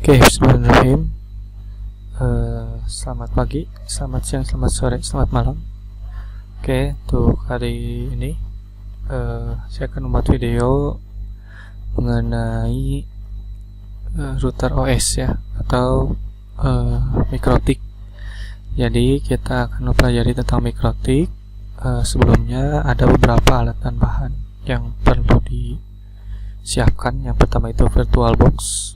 Oke, bismillahirrahmanirrahim. Selamat pagi, selamat siang, selamat sore, selamat malam. Oke, untuk hari ini saya akan membuat video mengenai router OS ya, atau mikrotik. Jadi kita akan mempelajari tentang mikrotik. Sebelumnya ada beberapa alat dan bahan yang perlu disiapkan. Yang pertama itu VirtualBox.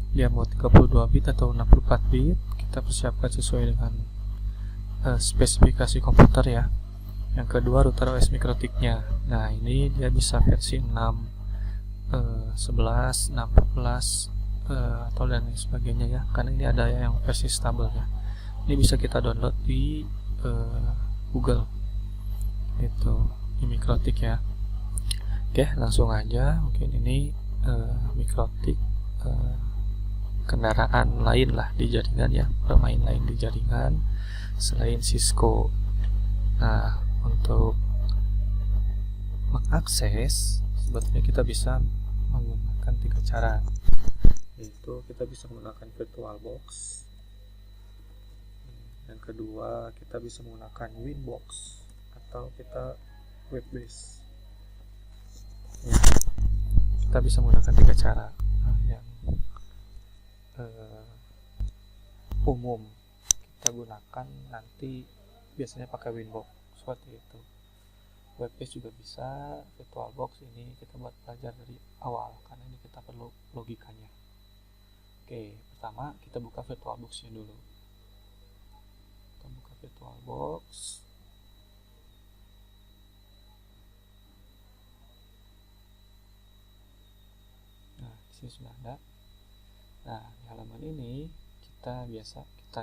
Dia mau 32 bit atau 64 bit. Kita persiapkan sesuai dengan spesifikasi komputer ya. Yang kedua, router OS mikrotiknya. Nah, ini dia bisa versi 6, 11, 6, 14 atau dan lain sebagainya ya. Karena ini ada yang versi stabil ya. Ini bisa kita download di Google. Itu di mikrotik ya. Oke, langsung aja. Mungkin ini mikrotik kendaraan lain lah di jaringan ya, pemain lain di jaringan selain Cisco. Nah, untuk mengakses sebetulnya kita bisa menggunakan 3 cara, yaitu kita bisa menggunakan VirtualBox, yang kedua kita bisa menggunakan Winbox, atau kita web base ya. Kita bisa menggunakan 3 cara. Nah, yang umum kita gunakan nanti biasanya pakai Winbox seperti itu. Webbase juga bisa. VirtualBox ini kita buat belajar dari awal karena ini kita perlu logikanya. Oke, pertama kita buka VirtualBox-nya dulu. Kita buka VirtualBox. Nah, disini sudah ada. Nah, di halaman ini kita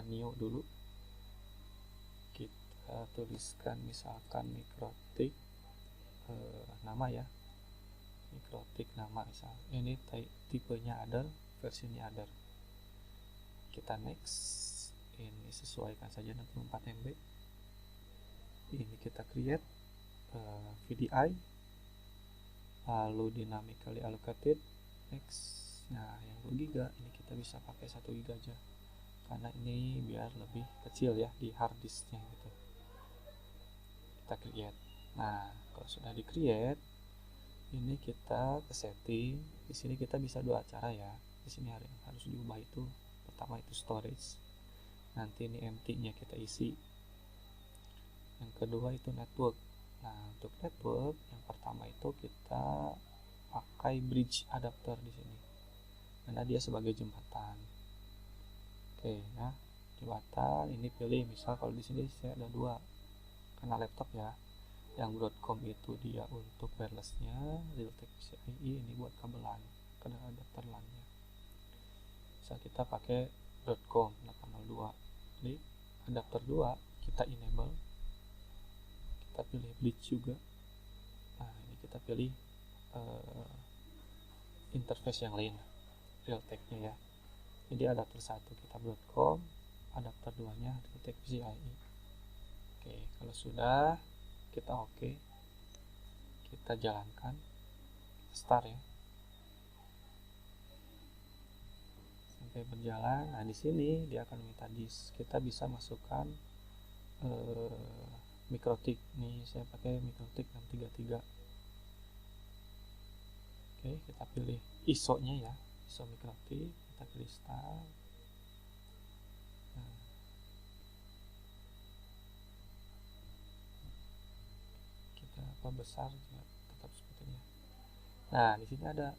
new dulu. Kita tuliskan misalkan mikrotik nama ya. Mikrotik nama misal. Ini tipenya other, versinya other. Kita next. Ini sesuaikan saja 64 MB. Ini kita create VDI. Lalu dynamically allocated. Next. Nah, yang 2 GB ini kita bisa pakai 1 GB aja karena ini biar lebih kecil ya di hard disknya gitu. Kita create. Nah, kalau sudah di create, ini kita ke setting. Di sini kita bisa 2 cara ya. Di sini harus diubah itu. Pertama itu storage. Nanti ini empty-nya kita isi. Yang kedua itu network. Nah, untuk network yang pertama itu kita pakai bridge adapter di sini. Karena dia sebagai jembatan. Oke, nah jembatan ini pilih, misal kalau di sini saya ada 2 karena laptop ya. Yang Broadcom itu dia untuk wirelessnya, Realtek PCIe ini buat kabelan, karena adapter LAN-nya. Bisa kita pakai Broadcom 802. Jadi adapter 2 kita enable. Kita pilih bridge juga. Nah, ini kita pilih interface yang lain. Realtek-nya ya. Jadi adapter 1 kita Broadcom, adapter 2 nya Realtek PCIe. Oke, kalau sudah kita oke. Kita jalankan. Start ya. Sampai berjalan. Nah, di sini dia akan minta disk. Kita bisa masukkan mikrotik. Nih saya pakai mikrotik 633. Oke, kita pilih ISO-nya ya. ISO mikrotik, kita pilih style. Nah, kita besar juga tetap sepertinya. Nah, di sini ada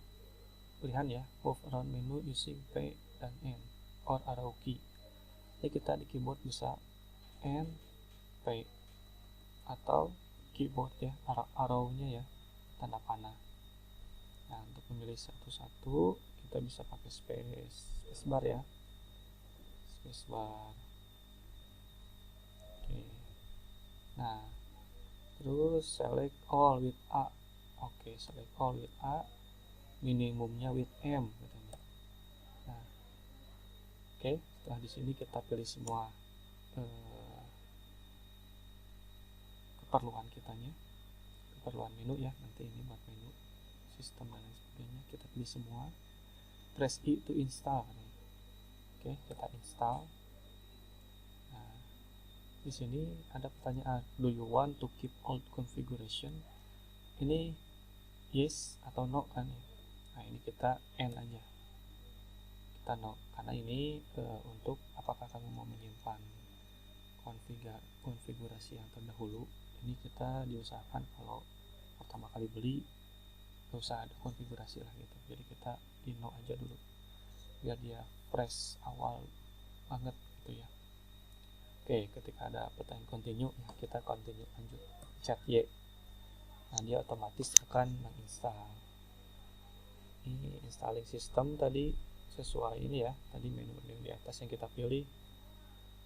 pilihan ya, move around menu using P dan N or arrow key. Jadi kita di keyboard bisa N, P, atau keyboard ya, arrow-nya ya, tanda panah. Nah, untuk memilih satu-satu kita bisa pakai spacebar ya, spacebar. Oke. Nah, terus select all with A. Oke, select all with A. Minimumnya with M katanya. Nah, oke, setelah di sini kita pilih semua keperluan kitanya, keperluan menu ya. Nanti ini buat menu sistem dan lain sebagainya, kita pilih semua. Press I to install. Oke, kita install. Nah, di sini ada pertanyaan, do you want to keep old configuration? Ini yes atau no kan ya. Nah, ini kita N aja, kita no, karena ini untuk apakah kamu mau menyimpan konfigurasi yang terdahulu. Ini kita diusahakan kalau pertama kali beli gak usah ada konfigurasi lah gitu, jadi kita di no aja dulu biar dia fresh awal banget gitu ya. Oke, ketika ada pertanyaan continue ya, kita continue, lanjut chat Y. Nah, dia otomatis akan menginstal. Ini installing system tadi sesuai ini ya, tadi menu di atas yang kita pilih,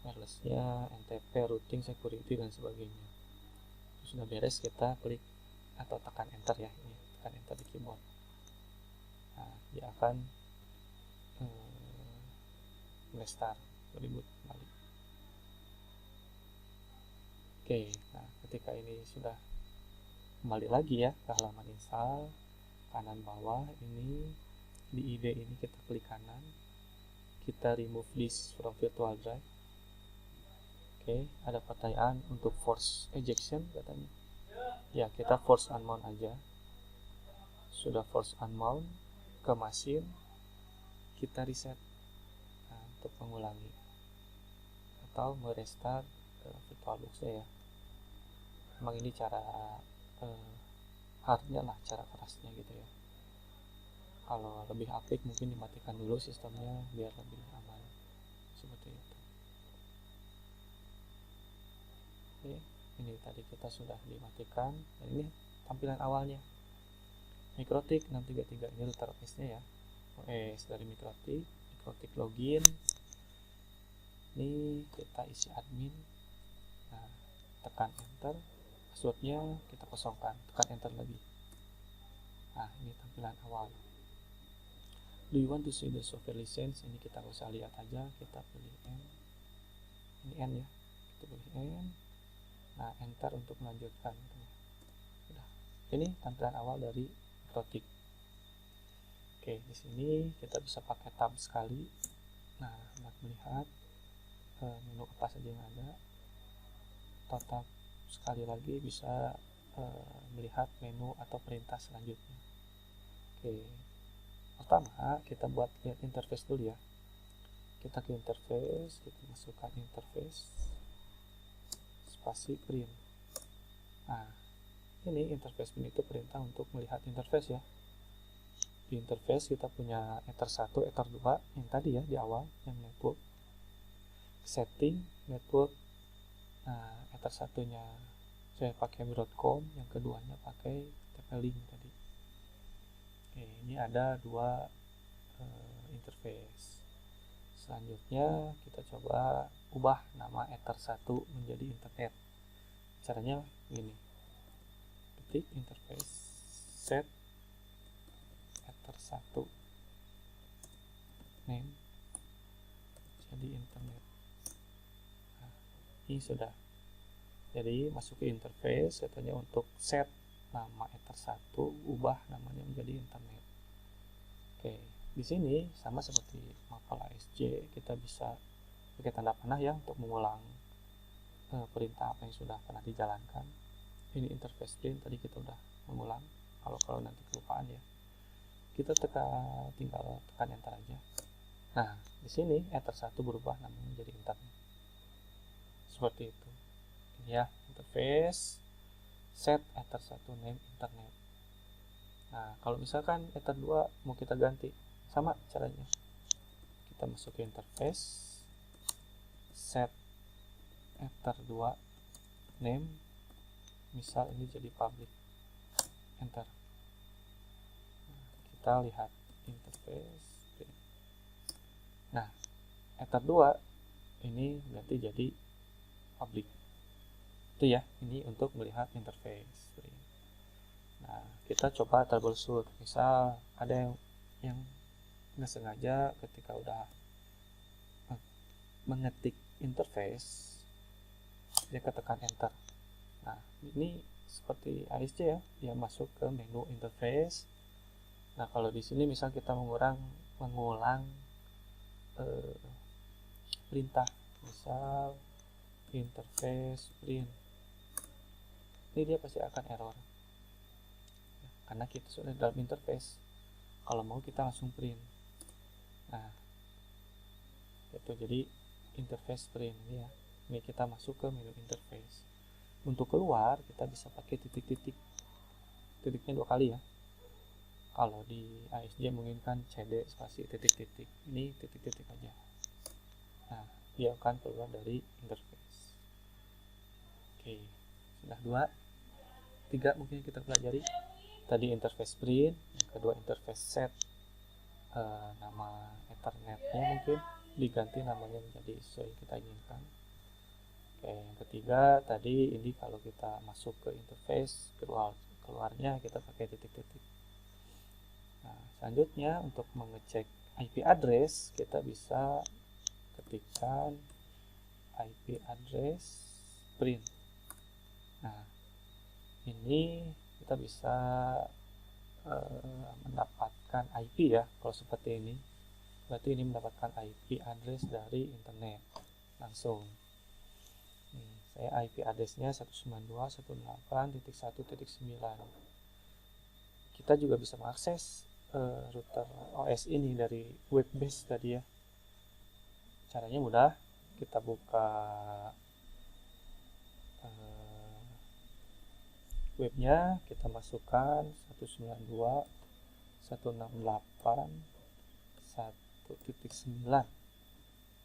wirelessnya, NTP, routing, security dan sebagainya. Sudah beres, kita klik atau tekan enter ya, ini tekan enter di keyboard. Nah, dia akan restart, reboot kembali. Oke, nah ketika ini sudah kembali lagi ya ke halaman install, kanan bawah ini di ID ini kita klik kanan, kita remove disk from virtual drive. Oke, ada pertanyaan untuk force ejection katanya. Ya, kita force unmount aja. Sudah force unmount ke mesin, kita reset untuk mengulangi atau merestart VirtualBox-nya ya. Memang ini cara hardnya lah, cara kerasnya gitu ya. Kalau lebih apik mungkin dimatikan dulu sistemnya biar lebih aman, seperti itu. Oke, ini tadi kita sudah dimatikan, dan ini tampilan awalnya. Mikrotik 633 ini router OS-nya ya, OS dari Mikrotik login. Ini kita isi admin. Nah, tekan enter, passwordnya kita kosongkan, tekan enter lagi. Nah, ini tampilan awal. Do you want to see the software license? Ini kita nggak usah lihat aja, kita pilih N. Ini N ya, kita pilih N. Nah, enter untuk melanjutkan. Sudah. Ini tampilan awal dari Mikrotik. Oke, di sini kita bisa pakai tab sekali. Nah, buat melihat menu apa saja yang ada. Tab sekali lagi bisa melihat menu atau perintah selanjutnya. Oke, pertama kita buat lihat interface dulu ya. Kita ke interface, kita masukkan interface spasi print. Nah, ini interface print itu perintah untuk melihat interface ya. Di interface kita punya Ether 1, Ether 2 yang tadi ya di awal, yang network, setting, network. Nah, Ether 1-nya saya pakai Broadcom, yang keduanya pakai TP-Link tadi. Oke, ini ada dua interface. Selanjutnya kita coba ubah nama Ether 1 menjadi internet. Caranya begini. Ketik interface set Ether 1 name jadi internet. Nah, ini sudah. Jadi masuk ke interface, katanya untuk set nama Ether 1, ubah namanya menjadi internet. Oke, di sini sama seperti Maple ASJ, kita bisa pakai tanda panah ya untuk mengulang perintah apa yang sudah pernah dijalankan. Ini interface print, tadi kita udah mengulang. Kalau nanti kelupaan ya, kita tinggal tekan enter aja. Nah, di sini Ether 1 berubah namanya menjadi internet. Seperti itu. Ini ya, interface set Ether 1 name internet. Nah, kalau misalkan Ether 2 mau kita ganti, sama caranya. Kita masuk ke interface set Ether 2 name, misal ini jadi public, enter. Nah, kita lihat interface. Nah, Ether 2 ini berarti jadi public. Itu ya, ini untuk melihat interface. Nah, kita coba troubleshoot. Misal ada yang nggak sengaja ketika udah mengetik interface, dia ketekan enter. Nah, ini seperti ASJ ya, dia masuk ke menu interface. Nah, kalau di sini misal kita mengulang perintah, misal interface print, ini dia pasti akan error karena kita sudah dalam interface. Kalau mau kita langsung print. Nah, itu jadi interface print ya. Ini kita masuk ke menu interface. Untuk keluar kita bisa pakai titik-titik, titiknya 2 kali ya. Kalau di ASJ mungkin kan CD spasi titik-titik, ini titik-titik aja. Nah, dia akan keluar dari interface. Oke, sudah 2, 3 mungkin kita pelajari. Tadi interface print, yang kedua interface set, nama ethernetnya mungkin diganti namanya menjadi sesuai yang kita inginkan. Oke, yang ketiga tadi ini kalau kita masuk ke interface, keluarnya kita pakai titik-titik. Nah, selanjutnya untuk mengecek IP address kita bisa ketikkan IP address print. Nah, ini kita bisa mendapatkan IP ya. Kalau seperti ini berarti ini mendapatkan IP address dari internet langsung. Nih, saya IP addressnya 192.168.1.9. Kita juga bisa mengakses router OS ini dari web base tadi ya. Caranya mudah, kita buka webnya, kita masukkan 192.168.1.9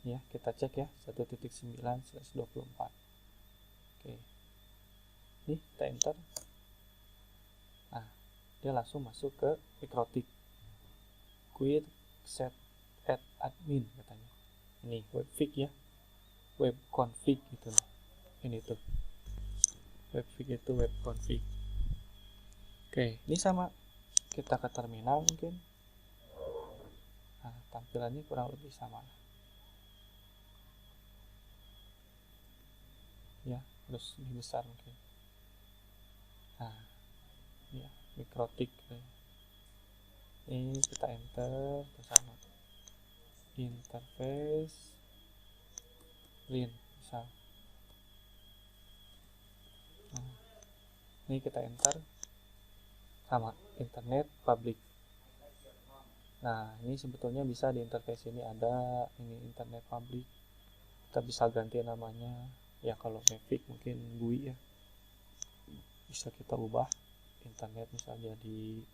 ya, kita cek ya 1.9/24. Oke, ini kita enter. Nah, dia langsung masuk ke Mikrotik quit set add admin katanya. Ini webfig ya, web config gitu. Ini tuh webfig itu web config. Oke, ini sama, kita ke terminal mungkin. Nah, tampilannya kurang lebih sama ya, terus lebih besar mungkin. Nah, ya Mikrotik ini kita enter bersama interface print misal. Nah, ini kita enter sama internet public. Nah, ini sebetulnya bisa di interface ini ada ini internet public, kita bisa ganti namanya ya. Kalau Mavic mungkin GUI ya, bisa kita ubah internet misalnya jadi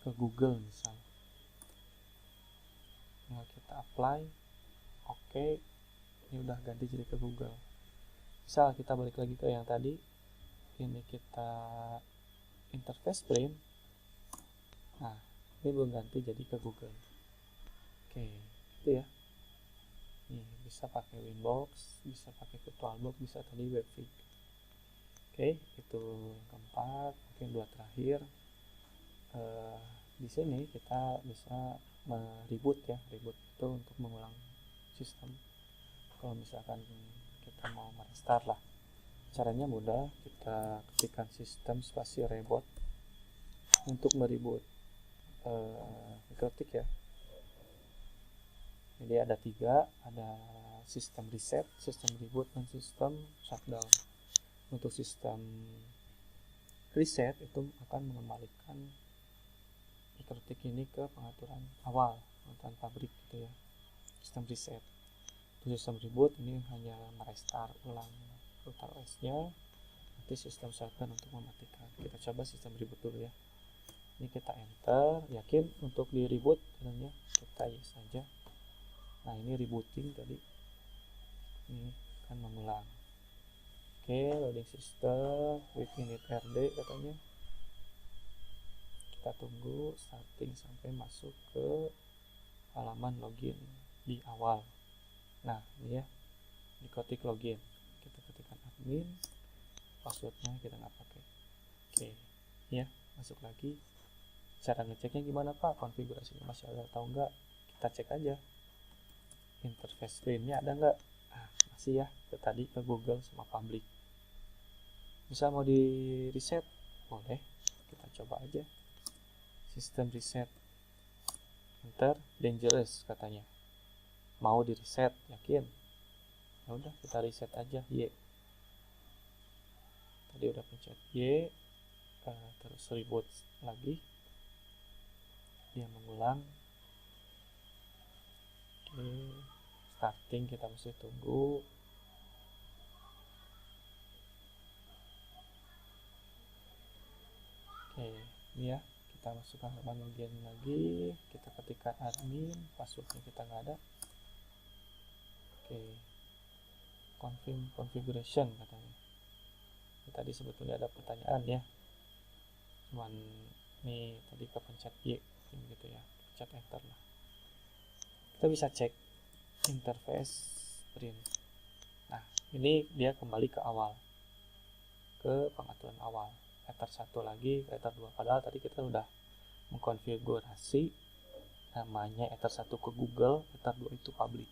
ke Google misal. Nah, kita apply, oke, ini udah ganti jadi ke Google. Misal kita balik lagi ke yang tadi, ini kita interface print. Nah, ini belum ganti jadi ke Google. Oke, itu ya. Nih, bisa pakai Winbox, bisa pakai VirtualBox, bisa tadi Webfig. Oke, itu yang keempat, mungkin 2 terakhir. Di sini kita bisa mereboot ya, reboot itu untuk mengulang sistem. Kalau misalkan kita mau merestart lah, caranya mudah, kita ketikkan sistem spasi reboot untuk mereboot Mikrotik ya. Jadi ada 3, ada sistem reset, sistem reboot, dan sistem shutdown. Untuk sistem reset itu akan mengembalikan Mikrotik ini ke pengaturan awal, pengaturan pabrik gitu ya, sistem reset. Untuk sistem reboot ini hanya merestart ulang router OS-nya. Nanti sistem shutdown untuk mematikan. Kita coba sistem reboot dulu ya. Ini kita enter, yakin untuk di reboot, caranya kita yes saja. Nah, ini rebooting tadi, ini akan mengulang. Oke, loading system with init RD katanya. Kita tunggu starting sampai masuk ke halaman login di awal. Nah, ini ya, diketik login, kita ketikkan admin, passwordnya kita nggak pakai. Oke, ya, masuk lagi. Cara ngeceknya gimana Pak? Konfigurasinya masih ada atau enggak? Kita cek aja. Interface printnya ada enggak? Nah, masih ya, ke tadi ke Google sama public. Bisa mau di reset? Boleh, kita coba aja. Sistem reset enter dangerous katanya, mau di reset, yakin? Ya udah kita reset aja Y. Tadi udah pencet Y, terus reboot lagi, dia mengulang. Oke, starting kita mesti tunggu. Oke, ini ya, kita masukkan login lagi, kita ketikkan admin, passwordnya kita nggak ada. Oke, confirm configuration katanya. Ini tadi sebetulnya ada pertanyaan ya, cuman nih tadi kepencet Y gitu ya, pencet enter lah. Kita bisa cek interface print. Nah, ini dia kembali ke awal, ke pengaturan awal, ether 1 lagi ke ether 2, padahal tadi kita udah mengkonfigurasi namanya ether 1 ke Google, ether 2 itu public.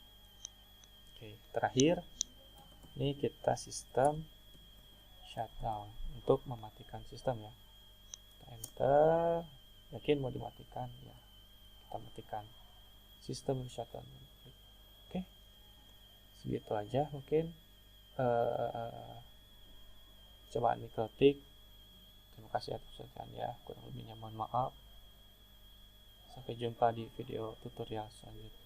Oke, terakhir ini kita sistem shutdown untuk mematikan sistem ya. Kita enter, yakin mau dimatikan ya, kita matikan sistem shutdown. Oke, segitu aja mungkin cobaan mikrotik. Terima kasih atas perhatiannya, kurang lebihnya mohon maaf. Sampai jumpa di video tutorial selanjutnya.